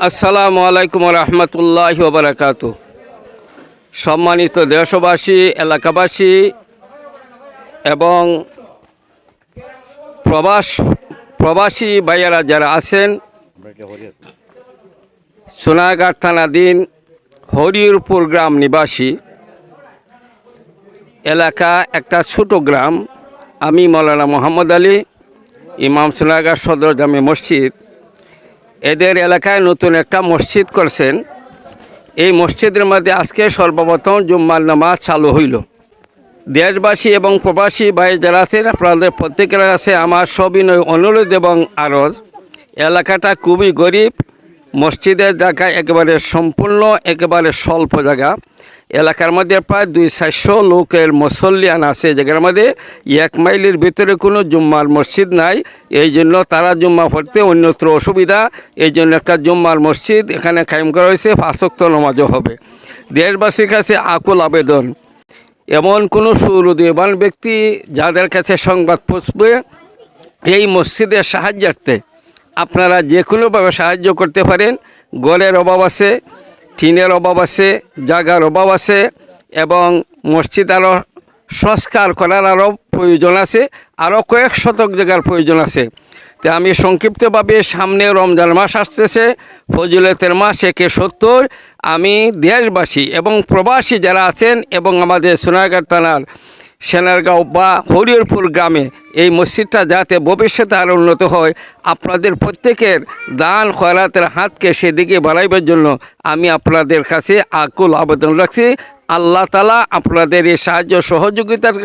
আসসালামু আলাইকুম রহমতুল্লাহি ওয়া বারাকাতুহু। সম্মানিত দেশবাসী, এলাকাবাসী এবং প্রবাসী ভাইয়েরা যারা আছেন, সোনারগাঁ থানাধীন হরিপুর গ্রাম নিবাসী এলাকা, একটা ছোট গ্রাম। আমি মৌলানা মোহাম্মদ আলী, ইমাম সোনারগাঁ সদর জামে মসজিদ। এদের এলাকায় নতুন একটা মসজিদ করছেন। এই মসজিদের মধ্যে আজকে সর্বপ্রথম জুম্মার নামাজ চালু হইল। দেশবাসী এবং প্রবাসী ভাই যারা আছেন, আপনাদের প্রত্যেকের কাছে আমার সবিনয় অনুরোধ এবং আরজ, এলাকাটা খুবই গরিব। মসজিদের জায়গা একেবারে সম্পূর্ণ, একেবারে স্বল্প জায়গা। এলাকার মধ্যে প্রায় 200-400 লোকের মুসল্লিয়ান আছে। জায়গার মধ্যে 1 মাইলের ভিতরে কোনো জুম্মার মসজিদ নাই। এই জন্য তারা জুম্মা পড়তে অন্যত্র অসুবিধা। এই জন্য একটা জুম্মার মসজিদ এখানে কায়েম করা হয়েছে, 5 ওয়াক্ত নামাজও হবে। দেশবাসীর কাছে আকুল আবেদন, এমন কোনো সুহৃদয়বান ব্যক্তি যাদের কাছে সংবাদ পৌঁছবে, এই মসজিদের সাহায্যার্থে আপনারা যে কোনোভাবে সাহায্য করতে পারেন। ঘরের অভাব আছে, টিনের অভাব আছে, জায়গার অভাব আছে এবং মসজিদ আরও সংস্কার করার আরও প্রয়োজন আছে, আরও কয়েক শতক জায়গার প্রয়োজন আছে। তো আমি সংক্ষিপ্তভাবে, সামনে রমজান মাস আসতেছে, ফজিলতের মাস 170। আমি দেশবাসী এবং প্রবাসী যারা আছেন এবং আমাদের সোনারগাঁ থানার সেনারগাঁও বা হরিপুর গ্রামে এই মসজিদটা যাতে ভবিষ্যতে আরও উন্নত হয়, আপনাদের প্রত্যেকের দান খয়রাতের হাতকে সেদিকে বাড়াইবার জন্য আমি আপনাদের কাছে আকুল আবেদন রাখছি। আল্লাহ তাআলা আপনাদের এই সাহায্য সহযোগিতার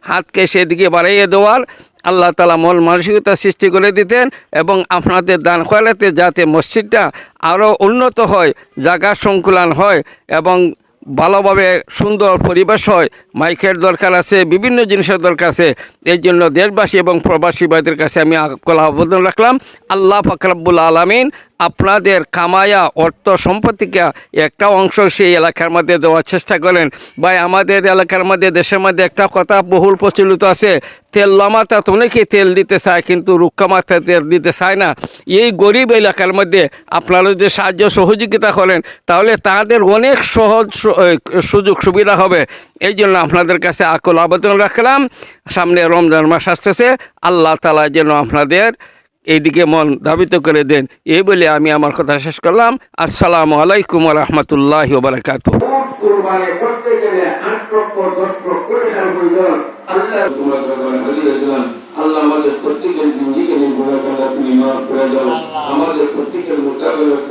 হাতকে সেদিকে বাড়াইয়ে দেওয়ার আল্লাহ তাআলা মন মানসিকতা সৃষ্টি করে দিতেন এবং আপনাদের দান খয়রাতে যাতে মসজিদটা আরও উন্নত হয়, জায়গা সংকুলান হয় এবং ভালোভাবে সুন্দর পরিবেশ হয়। মাইকের দরকার আছে, বিভিন্ন জিনিসের দরকার আছে। এই জন্য দেশবাসী এবং প্রবাসী ভাইদের কাছে আমি আকুল আবেদন রাখলাম, আল্লাহ পাক রব্বুল আলামিন আপনাদের কামায়া অর্থ সম্পত্তিকে একটা অংশ সেই এলাকার মধ্যে দেওয়ার চেষ্টা করেন। ভাই, আমাদের এলাকার মধ্যে, দেশের মধ্যে একটা কথা বহুল প্রচলিত আছে, তেল লামাতা তো অনেকেই তেল দিতে চায় কিন্তু রুক্কা মাথায় তেল দিতে চায় না। এই গরিব এলাকার মধ্যে আপনারা যদি সাহায্য সহযোগিতা করেন তাহলে তাদের অনেক সহজ সুযোগ সুবিধা হবে। এই জন্য আপনাদের কাছে আকুল আবেদন রাখলাম, সামনে রমজান মাস আসতেছে, আল্লাহ তাআলা যেন আপনাদের এইদিকে মন ধাবিত করে দেন। এই বলে আমি আমার কথা শেষ করলাম। আসসালামু আলাইকুম ওয়া রাহমাতুল্লাহি ওয়া বারাকাতুহু। আল্লাহ আমাদের প্রত্যেকের জিন্দেগি গুনাহ তুমি মাফ করে দাও, আমাদের প্রত্যেকের মোতাবেক